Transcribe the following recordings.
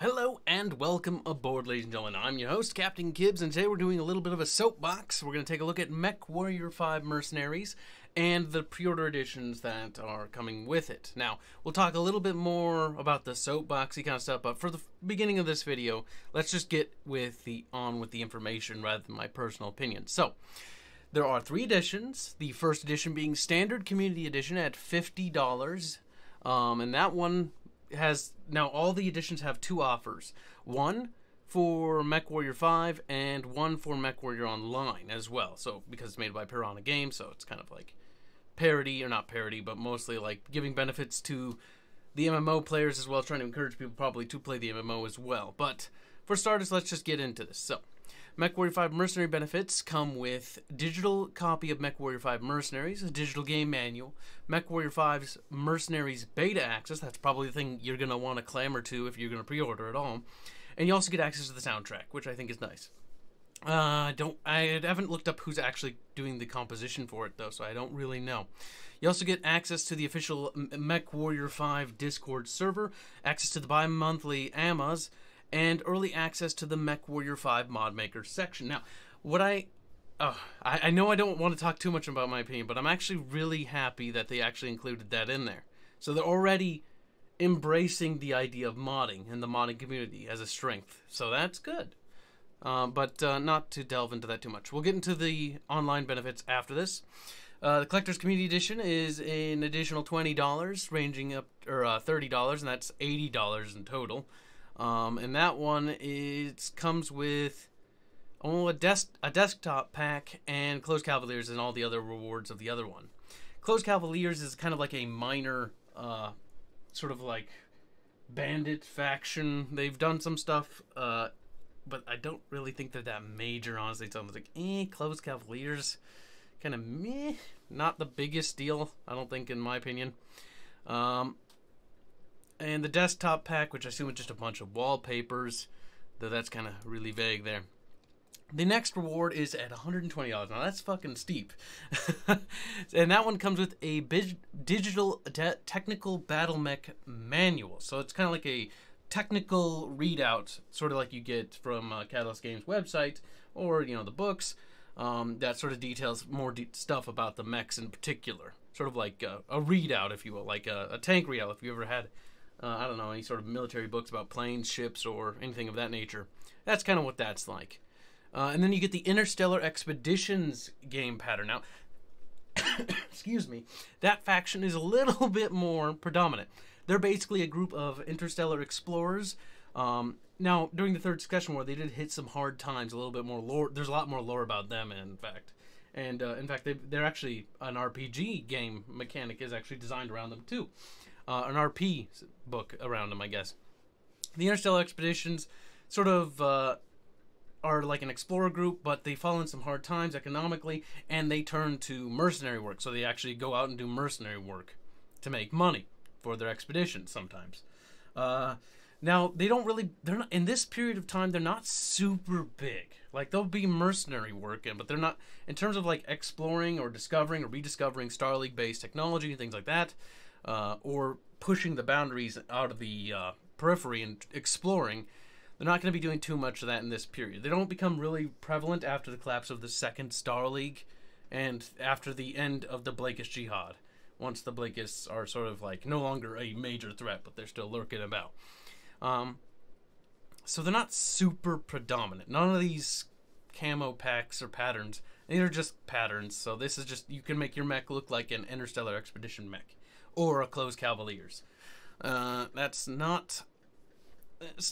Hello and welcome aboard, ladies and gentlemen. I'm your host, Captain Kibs, and today we're doing a little bit of a soapbox. We're going to take a look at MechWarrior 5 Mercenaries and the pre-order editions that are coming with it. Now, we'll talk a little bit more about the soapboxy kind of stuff, but for the beginning of this video, let's just get on with the information rather than my personal opinion. So, there are 3 editions, the first edition being Standard Community Edition at $50, and that one now all the editions have 2 offers. One for MechWarrior 5 and one for MechWarrior Online as well. So because it's made by Piranha Games, so it's kind of like parody, or not parody, but mostly like giving benefits to the MMO players as well, trying to encourage people probably to play the MMO as well. But for starters, let's just get into this. So, MechWarrior 5 Mercenary benefits come with digital copy of MechWarrior 5 Mercenaries, a digital game manual, MechWarrior 5's Mercenaries beta access, that's probably the thing you're going to want to clamor to if you're going to pre-order at all, and you also get access to the soundtrack, which I think is nice. I haven't looked up who's actually doing the composition for it, though, so I don't really know. You also get access to the official MechWarrior 5 Discord server, access to the bi-monthly AMAs, and early access to the MechWarrior 5 mod maker section. Now, what I know I don't want to talk too much about my opinion, but I'm actually really happy that they actually included that in there. So they're already embracing the idea of modding and the modding community as a strength. So that's good. But not to delve into that too much. We'll get into the online benefits after this. The Collector's Community Edition is an additional $20, ranging up, or $30, and that's $80 in total. And that one comes with a desktop pack and Closed Cavaliers and all the other rewards of the other one. Closed Cavaliers is kind of like a minor, sort of like bandit faction. They've done some stuff, but I don't really think they're that major, honestly. So I was like, Closed Cavaliers, kind of meh, not the biggest deal, I don't think, in my opinion. And the desktop pack, which I assume is just a bunch of wallpapers, though that's kind of really vague there. The next reward is at $120. Now that's fucking steep. And that one comes with a digital technical battle mech manual. So it's kind of like a technical readout, sort of like you get from Catalyst Games website, or, the books, that sort of details more stuff about the mechs in particular. Sort of like a readout, if you will, like a tank readout, if you ever had I don't know, any sort of military books about planes, ships, or anything of that nature. That's kind of what that's like. And then you get the Interstellar Expeditions game pattern. Now, excuse me, that faction is a little bit more predominant. They're basically a group of interstellar explorers. Now, during the Third Discussion War, they did hit some hard times, a little bit more lore. There's a lot more lore about them, in fact. And, in fact, they're actually, an RPG game mechanic is actually designed around them, too. An RP book around them, I guess. The Interstellar Expeditions sort of are like an explorer group, but they fall in some hard times economically, and they turn to mercenary work. So they actually go out and do mercenary work to make money for their expeditions sometimes. Now, they're not, in this period of time, they're not super big. Like, they'll be mercenary work, but they're not, in terms of like exploring or discovering or rediscovering Star League-based technology and things like that, or pushing the boundaries out of the periphery and exploring, they're not going to be doing too much of that in this period. They don't become really prevalent after the collapse of the Second Star League and after the end of the Blakish Jihad, once the Blakists are sort of like no longer a major threat, but they're still lurking about. So they're not super predominant. None of these camo packs or patterns, these are just patterns. So this is just, you can make your mech look like an Interstellar Expedition mech or a Closed Cavaliers. It's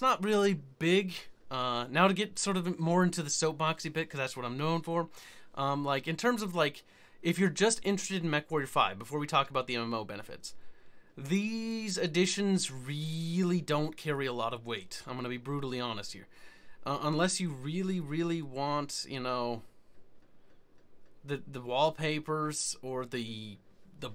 not really big. Now to get sort of more into the soapboxy bit, because that's what I'm known for. Like, in terms of, like, if you're just interested in MechWarrior 5, before we talk about the MMO benefits, these editions really don't carry a lot of weight. I'm going to be brutally honest here. Unless you really, really want, the wallpapers or the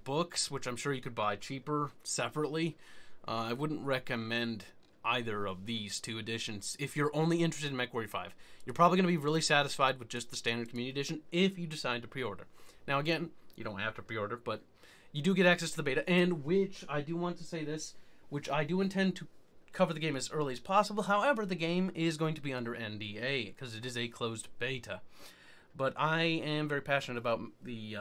books, which I'm sure you could buy cheaper separately, I wouldn't recommend either of these 2 editions. If you're only interested in MechWarrior 5, you're probably going to be really satisfied with just the Standard Community Edition if you decide to pre-order. Now, again, you don't have to pre-order, but you do get access to the beta, and which I do want to say this, which I do intend to cover the game as early as possible. However, the game is going to be under NDA because it is a closed beta. But I am very passionate about the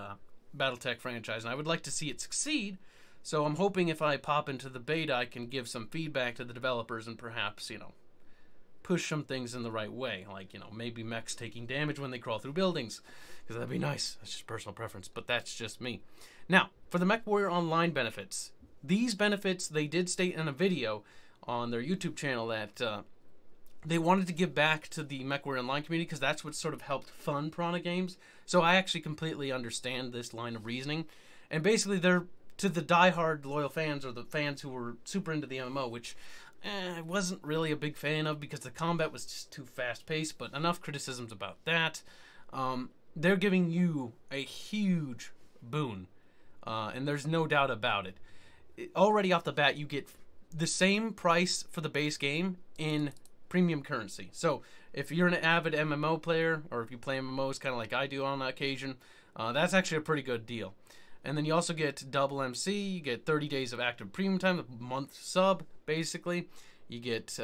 Battletech franchise, and I would like to see it succeed. So I'm hoping if I pop into the beta, I can give some feedback to the developers and perhaps, you know, push some things in the right way. Like, you know, maybe mechs taking damage when they crawl through buildings, because that'd be nice. That's just personal preference, but that's just me. Now, for the MechWarrior Online benefits, these benefits, they did state in a video on their YouTube channel that they wanted to give back to the MechWarrior Online community because that's what sort of helped fund Piranha Games. So I actually completely understand this line of reasoning. And basically, they're to the diehard loyal fans, or the fans who were super into the MMO, which I wasn't really a big fan of because the combat was just too fast-paced, but enough criticisms about that. They're giving you a huge boon, and there's no doubt about it. Already off the bat, you get the same price for the base game in premium currency. So if you're an avid MMO player, or if you play MMOs kind of like I do on occasion, that's actually a pretty good deal. And then you also get double MC, you get 30 days of active premium time, a month sub, basically. You get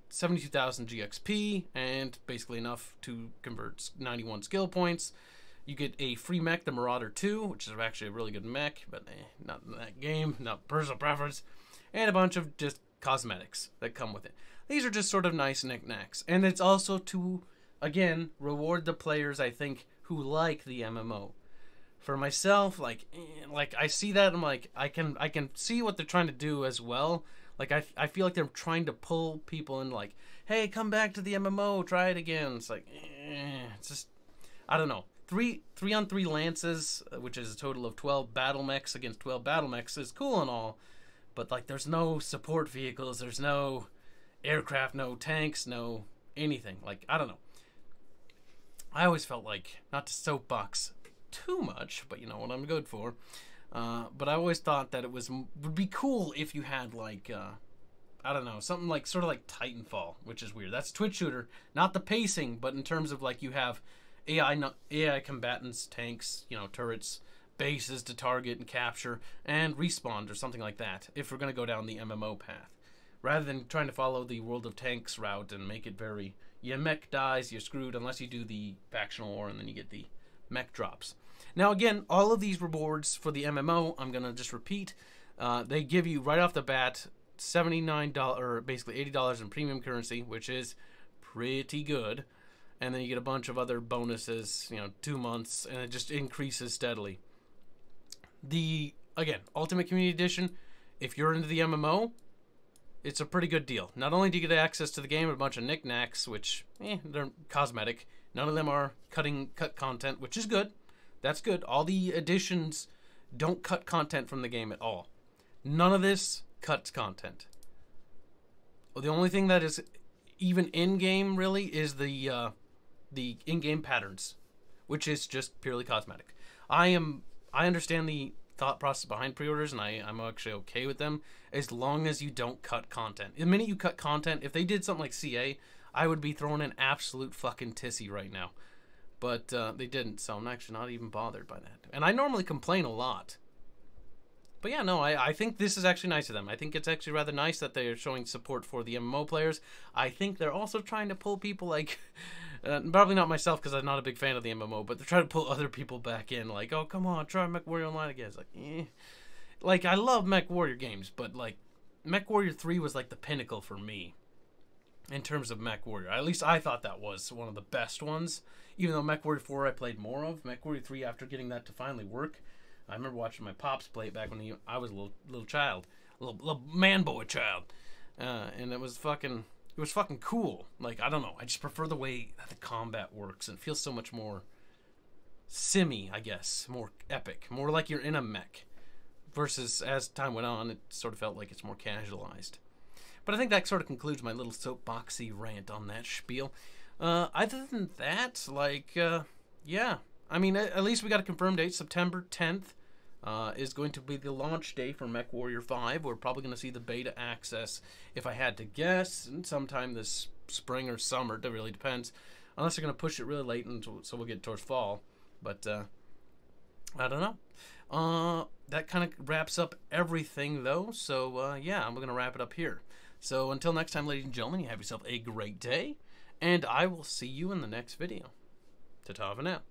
72,000 GXP, and basically enough to convert 91 skill points. You get a free mech, the Marauder 2, which is actually a really good mech, but not in that game, not personal preference. And a bunch of just cosmetics that come with it. These are just sort of nice knickknacks. And it's also to, again, reward the players, I think, who like the MMO. For myself, like I see that, I'm like, I can see what they're trying to do as well. Like, I feel like they're trying to pull people in, like, hey, come back to the MMO, try it again. It's like, it's just, I don't know. 3-on-3 lances, which is a total of 12 battle mechs against 12 battle mechs, is cool and all, but, like, there's no support vehicles, there's no aircraft, no tanks, no anything. Like, I don't know. I always felt like, not to soapbox too much, but you know what I'm good for. But I always thought that would be cool if you had, like, I don't know, something like sort of like Titanfall, which is weird. That's a Twitch shooter, not the pacing, but in terms of, like, you have AI combatants, tanks, you know, turrets, bases to target and capture, and respawn or something like that. If we're gonna go down the MMO path, rather than trying to follow the World of Tanks route and make it very, your mech dies, you're screwed unless you do the factional war, and then you get the mech drops. Now, again, all of these rewards for the MMO, I'm going to just repeat, they give you right off the bat $79, or basically $80 in premium currency, which is pretty good. And then you get a bunch of other bonuses, you know, 2 months, and it just increases steadily. Again, Ultimate Community Edition, if you're into the MMO, it's a pretty good deal. Not only do you get access to the game, but a bunch of knickknacks, which, they're cosmetic. None of them are cut content, which is good. That's good. All the additions don't cut content from the game at all. None of this cuts content. Well, the only thing that is even in-game, really, is the in-game patterns, which is just purely cosmetic. I understand the thought process behind pre-orders, and I'm actually okay with them, as long as you don't cut content. The minute you cut content, if they did something like CA, I would be throwing an absolute fucking tissy right now. But they didn't, so I'm actually not even bothered by that. And I normally complain a lot. But yeah, no, I think this is actually nice of them. I think it's actually rather nice that they're showing support for the MMO players. I think they're also trying to pull people like... probably not myself, because I'm not a big fan of the MMO, but they're trying to pull other people back in. Like, oh, come on, try MechWarrior Online again. It's like, Like, I love MechWarrior games, but, like, MechWarrior 3 was, like, the pinnacle for me in terms of MechWarrior. At least I thought that was one of the best ones. Even though MechWarrior 4 I played more of, MechWarrior 3, after getting that to finally work, I remember watching my pops play it back when I was a little child, a little man boy child, and it was fucking cool. Like, I don't know, I just prefer the way that the combat works, and it feels so much more simmy, I guess, more epic, more like you're in a mech, versus as time went on, it sort of felt like it's more casualized. But I think that sort of concludes my little soapboxy rant on that spiel. Other than that, like, yeah. I mean, at least we got a confirmed date. September 10th is going to be the launch day for MechWarrior 5. We're probably going to see the beta access, if I had to guess, sometime this spring or summer. It really depends. Unless they're going to push it really late, so we'll get towards fall. But, I don't know. That kind of wraps up everything, though. So, yeah, I'm going to wrap it up here. So until next time, ladies and gentlemen, you have yourself a great day, and I will see you in the next video. Ta-ta for now.